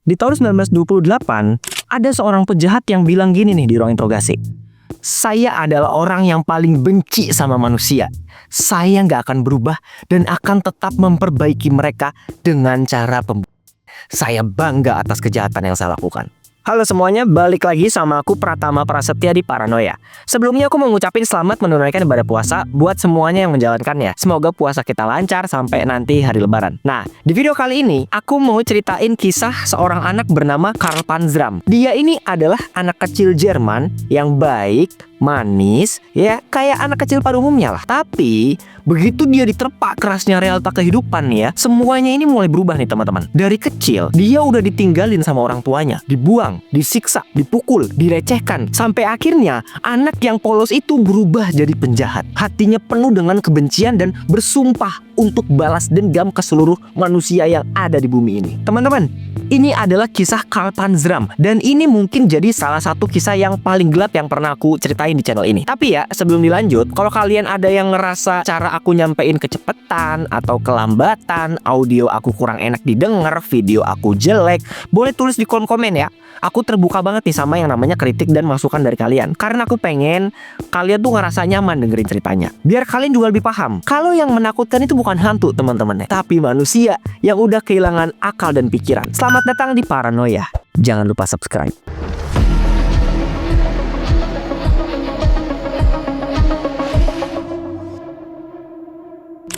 Di tahun 1928, ada seorang penjahat yang bilang gini nih di ruang interogasi. Saya adalah orang yang paling benci sama manusia. Saya nggak akan berubah dan akan tetap memperbaiki mereka dengan cara Saya bangga atas kejahatan yang saya lakukan. Halo semuanya, balik lagi sama aku Pratama Prasetya di Paranoia. Sebelumnya aku mau ngucapin selamat menunaikan ibadah puasa buat semuanya yang menjalankannya. Semoga puasa kita lancar sampai nanti hari lebaran. Nah, di video kali ini aku mau ceritain kisah seorang anak bernama Karl Panzram. Dia ini adalah anak kecil Jerman yang baik, manis, ya kayak anak kecil pada umumnya lah. Tapi begitu dia diterpa kerasnya realita kehidupan nih ya, semuanya ini mulai berubah nih teman-teman. Dari kecil dia udah ditinggalin sama orang tuanya, dibuang, disiksa, dipukul, direcehkan, sampai akhirnya anak yang polos itu berubah jadi penjahat. Hatinya penuh dengan kebencian dan bersumpah untuk balas dendam ke seluruh manusia yang ada di bumi ini. Teman-teman, ini adalah kisah Karl Panzram dan ini mungkin jadi salah satu kisah yang paling gelap yang pernah aku ceritain di channel ini. Tapi ya, sebelum dilanjut, kalau kalian ada yang ngerasa cara aku nyampein kecepatan atau kelambatan, audio aku kurang enak didengar, video aku jelek, boleh tulis di kolom komen ya. Aku terbuka banget nih sama yang namanya kritik dan masukan dari kalian. Karena aku pengen kalian tuh ngerasa nyaman dengerin ceritanya. Biar kalian juga lebih paham. Kalau yang menakutkan itu bukan hantu teman-teman, tapi manusia yang udah kehilangan akal dan pikiran. Selamat datang di Paranoia. Jangan lupa subscribe.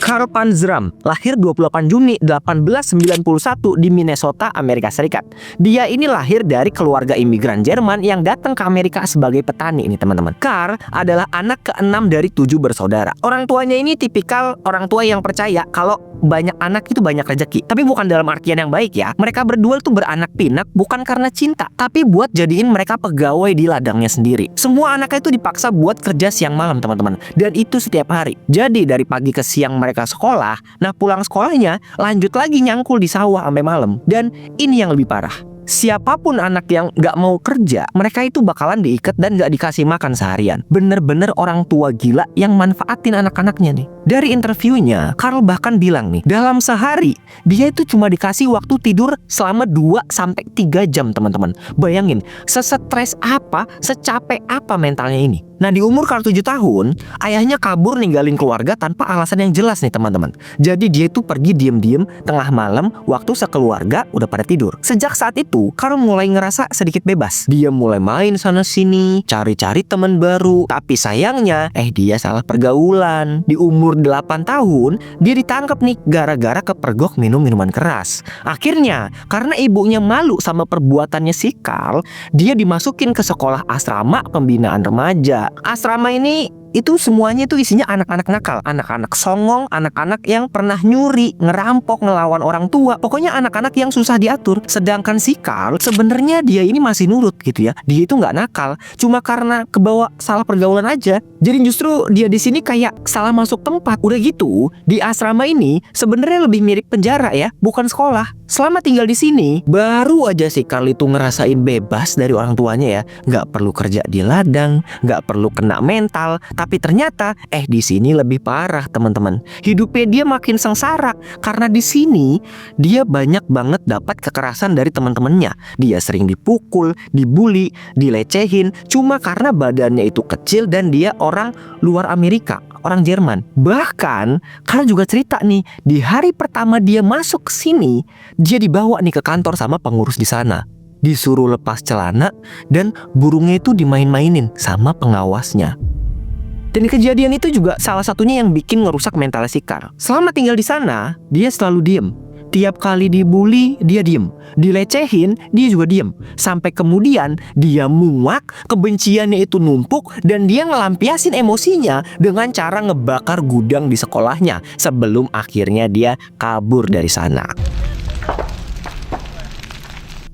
Karl Panzram lahir 28 Juni 1891 di Minnesota, Amerika Serikat. Dia ini lahir dari keluarga imigran Jerman yang datang ke Amerika sebagai petani ini teman-teman. Karl adalah anak ke-6 dari 7 bersaudara. Orang tuanya ini tipikal orang tua yang percaya kalau banyak anak itu banyak rezeki. Tapi bukan dalam artian yang baik ya. Mereka berdua tuh beranak pinak bukan karena cinta, tapi buat jadiin mereka pegawai di ladangnya sendiri. Semua anaknya itu dipaksa buat kerja siang malam teman-teman. Dan itu setiap hari. Jadi dari pagi ke siang mereka sekolah, nah pulang sekolahnya lanjut lagi nyangkul di sawah sampai malam. Dan ini yang lebih parah, siapapun anak yang gak mau kerja, mereka itu bakalan diikat dan gak dikasih makan seharian. Bener-bener orang tua gila yang manfaatin anak-anaknya nih. Dari interviewnya, Karl bahkan bilang nih, dalam sehari dia itu cuma dikasih waktu tidur selama 2-3 jam teman-teman. Bayangin, sesetres apa, secapek apa mentalnya ini. Nah di umur Karl 7 tahun, ayahnya kabur ninggalin keluarga tanpa alasan yang jelas nih teman-teman. Jadi dia itu pergi diem-diem tengah malam waktu sekeluarga udah pada tidur. Sejak saat itu, Karl mulai ngerasa sedikit bebas. Dia mulai main sana-sini, cari-cari teman baru. Tapi sayangnya, dia salah pergaulan. Di umur 8 tahun, dia ditangkap nih gara-gara kepergok minum minuman keras. Akhirnya, karena ibunya malu sama perbuatannya si Karl, dia dimasukin ke sekolah asrama pembinaan remaja. Asrama ini itu semuanya itu isinya anak-anak nakal, anak-anak songong, anak-anak yang pernah nyuri, ngerampok, ngelawan orang tua. Pokoknya anak-anak yang susah diatur. Sedangkan si Karl sebenarnya dia ini masih nurut gitu ya. Dia itu nggak nakal, cuma karena kebawa salah pergaulan aja. Jadi justru dia di sini kayak salah masuk tempat. Udah gitu, di asrama ini sebenarnya lebih mirip penjara ya, bukan sekolah. Selama tinggal di sini, baru aja si Karl itu ngerasain bebas dari orang tuanya ya. Nggak perlu kerja di ladang, nggak perlu kena mental. Tapi ternyata di sini lebih parah teman-teman. Hidupnya dia makin sengsara karena di sini dia banyak banget dapat kekerasan dari teman-temannya. Dia sering dipukul, dibully, dilecehin cuma karena badannya itu kecil dan dia orang luar Amerika, orang Jerman. Bahkan Karl juga cerita nih, di hari pertama dia masuk ke sini, dia dibawa nih ke kantor sama pengurus di sana. Disuruh lepas celana dan burungnya itu dimain-mainin sama pengawasnya. Dan kejadian itu juga salah satunya yang bikin ngerusak mental si Karl. Selama tinggal di sana, dia selalu diem. Tiap kali dibully, dia diem. Dilecehin, dia juga diem. Sampai kemudian dia muak, kebenciannya itu numpuk, dan dia ngelampiasin emosinya dengan cara ngebakar gudang di sekolahnya sebelum akhirnya dia kabur dari sana.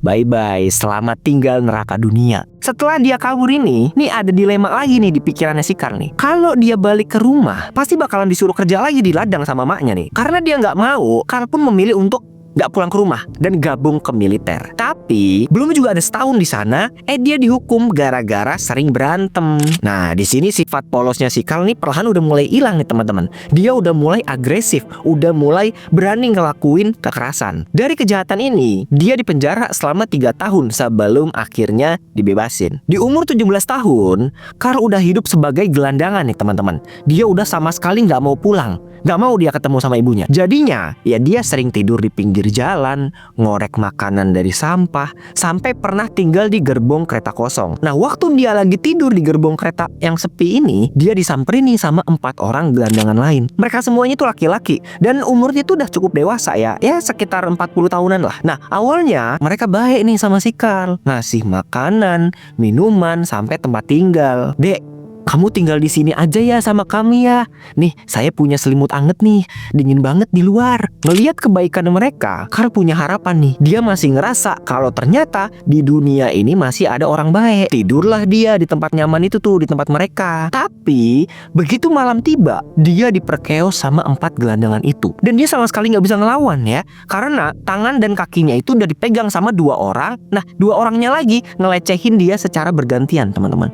Bye-bye, selamat tinggal neraka dunia. Setelah dia kabur ini, nih ada dilema lagi nih di pikirannya si Karl nih. Kalau dia balik ke rumah, pasti bakalan disuruh kerja lagi di ladang sama maknya nih. Karena dia nggak mau, Karl pun memilih untuk nggak pulang ke rumah dan gabung ke militer. Tapi belum juga ada setahun di sana, dia dihukum gara-gara sering berantem. Nah, di sini sifat polosnya si Carl nih perlahan udah mulai hilang nih teman-teman. Dia udah mulai agresif, udah mulai berani ngelakuin kekerasan. Dari kejahatan ini, dia dipenjara selama 3 tahun sebelum akhirnya dibebasin. Di umur 17 tahun, Carl udah hidup sebagai gelandangan nih teman-teman. Dia udah sama sekali nggak mau pulang, nggak mau dia ketemu sama ibunya. Jadinya ya dia sering tidur di pinggir jalan, ngorek makanan dari sampah, sampai pernah tinggal di gerbong kereta kosong. Nah, waktu dia lagi tidur di gerbong kereta yang sepi ini, dia disamperin nih sama 4 orang gelandangan lain. Mereka semuanya tuh laki-laki dan umurnya tuh udah cukup dewasa ya sekitar 40 tahunan lah. Nah, awalnya mereka baik nih sama si Carl, ngasih makanan, minuman, sampai tempat tinggal. Dek, kamu tinggal di sini aja ya sama kami ya. Nih, saya punya selimut anget nih, dingin banget di luar. Ngelihat kebaikan mereka, Carl punya harapan nih. Dia masih ngerasa kalau ternyata di dunia ini masih ada orang baik. Tidurlah dia di tempat nyaman itu tuh, di tempat mereka. Tapi begitu malam tiba, dia diperkeos sama 4 gelandangan itu. Dan dia sama sekali nggak bisa ngelawan ya, karena tangan dan kakinya itu udah dipegang sama 2 orang. Nah, 2 orangnya lagi ngelecehin dia secara bergantian, teman-teman.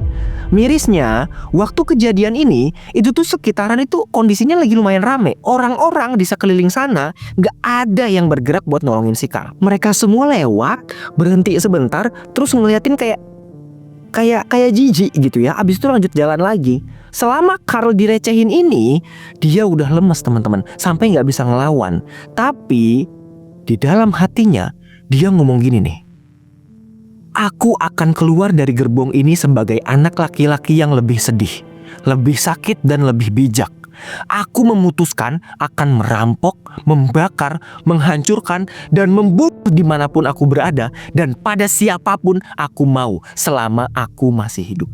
Mirisnya, waktu kejadian ini, itu tuh sekitaran itu kondisinya lagi lumayan rame. Orang-orang di sekeliling sana gak ada yang bergerak buat nolongin si Carl. Mereka semua lewat, berhenti sebentar, terus ngeliatin kayak jijik gitu ya. Abis itu lanjut jalan lagi. Selama Carl direcehin ini, dia udah lemes teman-teman, sampai gak bisa ngelawan. Tapi di dalam hatinya dia ngomong gini nih, aku akan keluar dari gerbong ini sebagai anak laki-laki yang lebih sedih, lebih sakit dan lebih bijak. Aku memutuskan akan merampok, membakar, menghancurkan, dan membunuh dimanapun aku berada, dan pada siapapun aku mau selama aku masih hidup.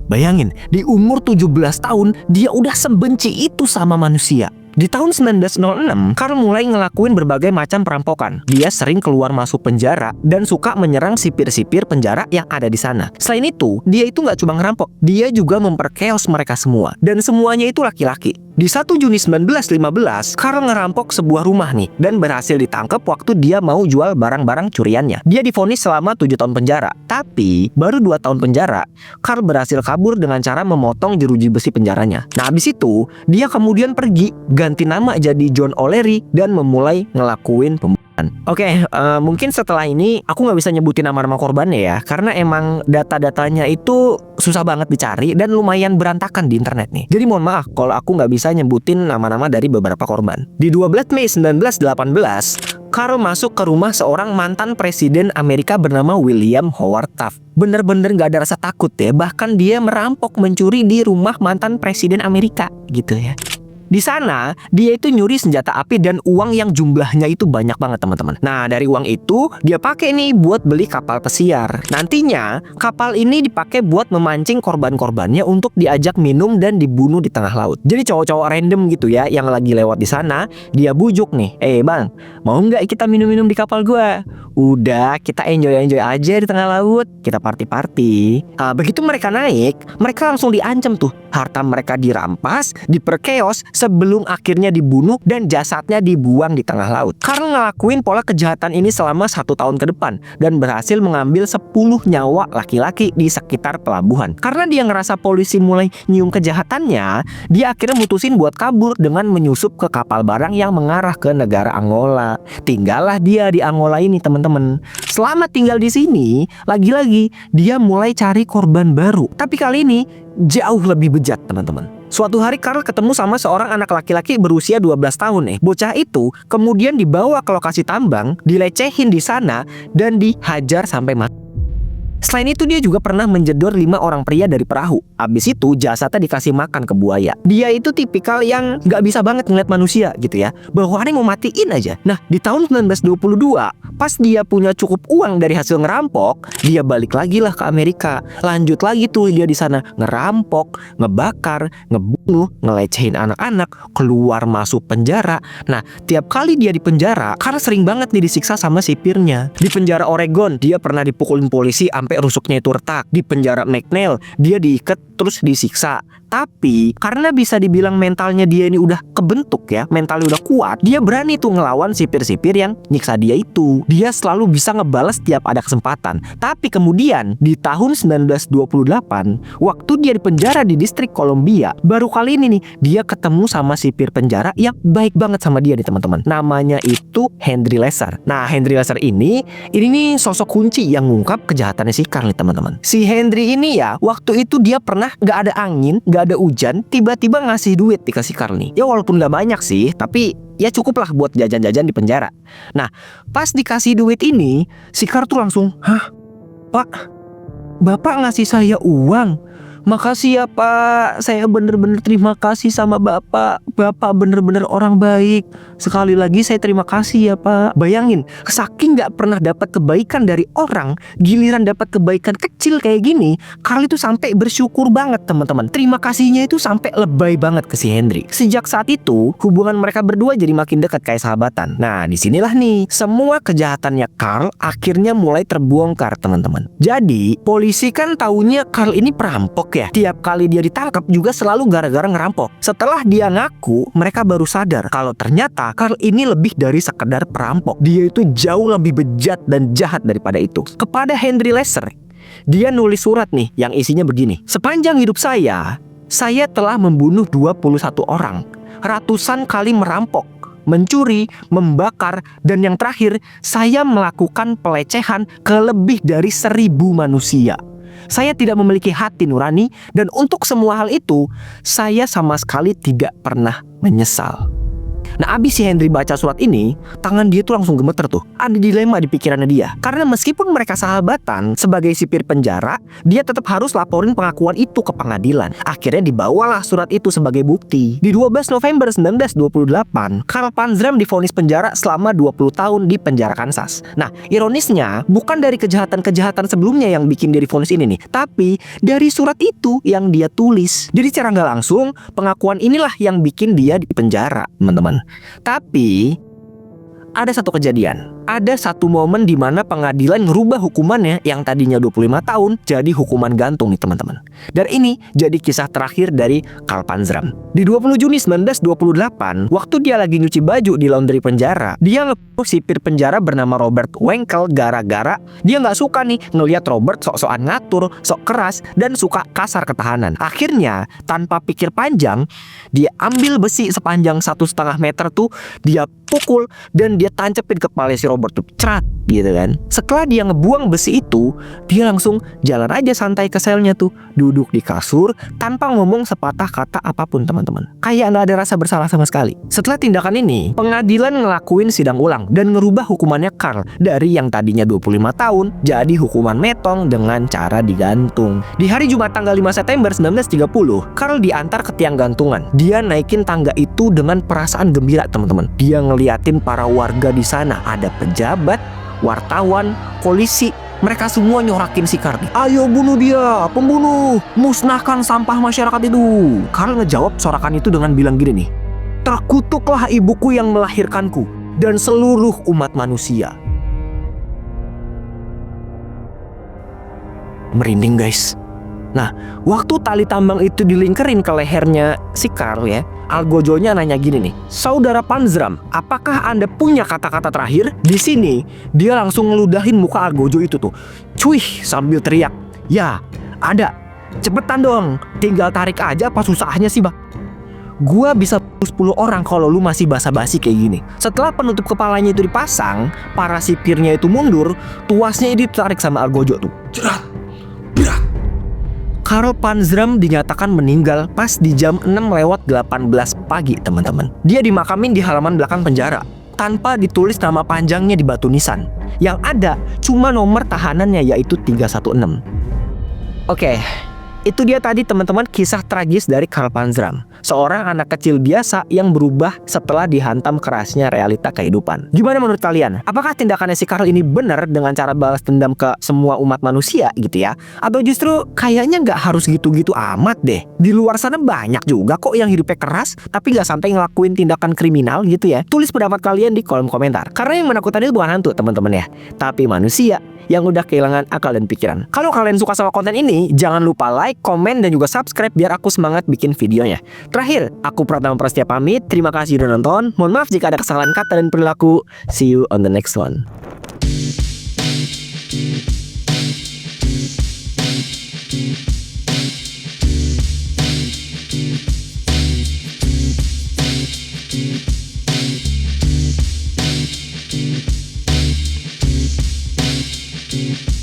Bayangin, di umur 17 tahun dia udah sebenci itu sama manusia. Di tahun 1906, Carl mulai ngelakuin berbagai macam perampokan. Dia sering keluar masuk penjara dan suka menyerang sipir-sipir penjara yang ada di sana. Selain itu, dia itu nggak cuma ngerampok, dia juga memperkeos mereka semua. Dan semuanya itu laki-laki. Di 1 Juni 1915, Carl ngerampok sebuah rumah nih dan berhasil ditangkap waktu dia mau jual barang-barang curiannya. Dia divonis selama 7 tahun penjara. Tapi, baru 2 tahun penjara, Carl berhasil kabur dengan cara memotong jeruji besi penjaranya. Nah, habis itu, dia kemudian pergi, ganti nama jadi John O'Leary dan memulai ngelakuin pembunuhan. Oke, mungkin setelah ini aku nggak bisa nyebutin nama-nama korbannya ya, karena emang data-datanya itu susah banget dicari dan lumayan berantakan di internet nih. Jadi mohon maaf kalau aku nggak bisa nyebutin nama-nama dari beberapa korban. Di 12 Mei 1918, Carl masuk ke rumah seorang mantan presiden Amerika bernama William Howard Taft. Bener-bener nggak ada rasa takut ya, bahkan dia merampok, mencuri di rumah mantan presiden Amerika gitu ya. Di sana, dia itu nyuri senjata api dan uang yang jumlahnya itu banyak banget teman-teman. Nah, dari uang itu, dia pakai nih buat beli kapal pesiar. Nantinya, kapal ini dipakai buat memancing korban-korbannya untuk diajak minum dan dibunuh di tengah laut. Jadi cowok-cowok random gitu ya, yang lagi lewat di sana, dia bujuk nih, bang, mau nggak kita minum-minum di kapal gua? Udah, kita enjoy-enjoy aja di tengah laut, kita party-party. Begitu mereka naik, mereka langsung diancam tuh. Harta mereka dirampas, diperkeos, sebelum akhirnya dibunuh dan jasadnya dibuang di tengah laut. Carl ngelakuin pola kejahatan ini selama 1 tahun ke depan dan berhasil mengambil 10 nyawa laki-laki di sekitar pelabuhan. Karena dia ngerasa polisi mulai nyium kejahatannya, dia akhirnya mutusin buat kabur dengan menyusup ke kapal barang yang mengarah ke negara Angola. Tinggallah dia di Angola ini teman-teman. Selama tinggal di sini, lagi-lagi dia mulai cari korban baru. Tapi kali ini jauh lebih bejat teman-teman. Suatu hari Carl ketemu sama seorang anak laki-laki berusia 12 tahun nih. Bocah itu kemudian dibawa ke lokasi tambang, dilecehin di sana dan dihajar sampai mati. Selain itu dia juga pernah menjedor 5 orang pria dari perahu. Abis itu jasadnya dikasih makan ke buaya. Dia itu tipikal yang gak bisa banget ngeliat manusia gitu ya, bawaannya mau matiin aja. Nah di tahun 1922, pas dia punya cukup uang dari hasil ngerampok, dia balik lagi lah ke Amerika. Lanjut lagi tuh dia di sana ngerampok, ngebakar, ngebunuh, ngelecehin anak-anak, keluar masuk penjara. Nah tiap kali dia di penjara, karena sering banget nih disiksa sama sipirnya. Di penjara Oregon dia pernah dipukulin polisi sampai rusuknya itu retak. Di penjara McNeil dia diikat terus disiksa. Tapi karena bisa dibilang mentalnya dia ini udah kebentuk ya, mentalnya udah kuat, dia berani tuh ngelawan sipir-sipir yang nyiksa dia itu. Dia selalu bisa ngebales tiap ada kesempatan. Tapi kemudian di tahun 1928, waktu dia dipenjara di distrik Columbia, baru kali ini nih dia ketemu sama sipir penjara yang baik banget sama dia nih teman-teman. Namanya itu Henry Lesser. Nah, Henry Lesser ini nih sosok kunci yang ngungkap kejahatannya si Carl nih teman-teman. Si Henry ini ya, waktu itu dia pernah gak ada angin, gak ada hujan, tiba-tiba ngasih duit dikasih Carl nih. Ya walaupun gak banyak sih, tapi ya cukup lah buat jajan-jajan di penjara. Nah, pas dikasih duit ini, si Carl tuh langsung, "Hah? Pak, Bapak ngasih saya uang? Makasih ya Pak, saya bener-bener terima kasih sama Bapak. Bapak bener-bener orang baik. Sekali lagi saya terima kasih ya Pak." Bayangin, saking gak pernah dapat kebaikan dari orang, giliran dapat kebaikan kecil kayak gini, Carl itu sampai bersyukur banget teman-teman. Terima kasihnya itu sampai lebay banget ke si Henry. Sejak saat itu, hubungan mereka berdua jadi makin dekat kayak sahabatan. Nah, disinilah nih, semua kejahatannya Carl akhirnya mulai terbongkar teman-teman. Jadi, polisi kan taunya Carl ini perampok ya. Tiap kali dia ditangkap juga selalu gara-gara ngerampok. Setelah dia ngaku, mereka baru sadar kalau ternyata Carl ini lebih dari sekedar perampok. Dia itu jauh lebih bejat dan jahat daripada itu. Kepada Henry Lesser, dia nulis surat nih yang isinya begini. "Sepanjang hidup saya telah membunuh 21 orang, ratusan kali merampok, mencuri, membakar, dan yang terakhir, saya melakukan pelecehan ke lebih dari 1.000 manusia. Saya tidak memiliki hati nurani, dan untuk semua hal itu, saya sama sekali tidak pernah menyesal." Nah, abis si Henry baca surat ini, tangan dia tuh langsung gemeter tuh. Ada dilema di pikirannya dia. Karena meskipun mereka sahabatan, sebagai sipir penjara, dia tetap harus laporin pengakuan itu ke pengadilan. Akhirnya dibawalah surat itu sebagai bukti. Di 12 November 1928, Carl Panzram divonis penjara selama 20 tahun di penjara Kansas. Nah, ironisnya, bukan dari kejahatan-kejahatan sebelumnya yang bikin dia divonis ini nih, tapi dari surat itu yang dia tulis. Jadi secara nggak langsung, pengakuan inilah yang bikin dia di penjara, teman-teman. Tapi ada satu kejadian. Ada satu momen di mana pengadilan ngerubah hukumannya yang tadinya 25 tahun jadi hukuman gantung nih teman-teman. Dan ini jadi kisah terakhir dari Carl Panzram. Di 20 Juni 1928, waktu dia lagi nyuci baju di laundry penjara, dia ngebunuh sipir penjara bernama Robert Wankel gara-gara dia nggak suka nih ngelihat Robert sok-sokan ngatur, sok keras, dan suka kasar ke tahanan. Akhirnya, tanpa pikir panjang, dia ambil besi sepanjang 1,5 meter tuh, dia pukul dan dia tancepin kepala si Robert tuh, cerat gitu kan. Setelah dia ngebuang besi itu, dia langsung jalan aja santai ke selnya tuh, duduk di kasur tanpa ngomong sepatah kata apapun teman-teman. Kayak nggak ada rasa bersalah sama sekali. Setelah tindakan ini, pengadilan ngelakuin sidang ulang dan ngerubah hukumannya Carl dari yang tadinya 25 tahun jadi hukuman metong dengan cara digantung. Di hari Jumat tanggal 5 September 1930, Carl diantar ke tiang gantungan. Dia naikin tangga itu dengan perasaan gembira teman-teman. Dia ngeliatin para warga di sana, ada pejabat, wartawan, polisi, mereka semua nyorakin si Carl. "Ayo bunuh dia, pembunuh, musnahkan sampah masyarakat itu." Carl ngejawab sorakan itu dengan bilang gini nih, "Terkutuklah ibuku yang melahirkanku dan seluruh umat manusia." Merinding guys. Nah, waktu tali tambang itu dilingkerin ke lehernya si Carl ya, algojonya nanya gini nih, "Saudara Panzram, apakah Anda punya kata-kata terakhir?" Di sini dia langsung ngeludahin muka algojo itu tuh, cuih sambil teriak, "Ya, ada. Cepetan dong, tinggal tarik aja, apa susahnya sih bang? Gua bisa 10 orang kalau lu masih basa-basi kayak gini." Setelah penutup kepalanya itu dipasang, para sipirnya itu mundur, tuasnya itu ditarik sama algojo tuh, cerat, berat. Carl Panzram dinyatakan meninggal pas di jam 6:18 pagi teman-teman. Dia dimakamin di halaman belakang penjara tanpa ditulis nama panjangnya di batu nisan. Yang ada cuma nomor tahanannya yaitu 316. Oke, itu dia tadi teman-teman kisah tragis dari Carl Panzram, seorang anak kecil biasa yang berubah setelah dihantam kerasnya realita kehidupan. Gimana menurut kalian? Apakah tindakannya si Carl ini benar dengan cara balas dendam ke semua umat manusia gitu ya? Atau justru kayaknya nggak harus gitu-gitu amat deh? Di luar sana banyak juga kok yang hidupnya keras tapi nggak sampai ngelakuin tindakan kriminal gitu ya. Tulis pendapat kalian di kolom komentar. Karena yang menakutkan itu bukan hantu teman-teman ya, tapi manusia yang udah kehilangan akal dan pikiran. Kalau kalian suka sama konten ini, jangan lupa like like, komen, dan juga subscribe biar aku semangat bikin videonya. Terakhir, aku Pratama Prasetya pamit. Terima kasih udah nonton. Mohon maaf jika ada kesalahan kata dan perilaku. See you on the next one. Thank you.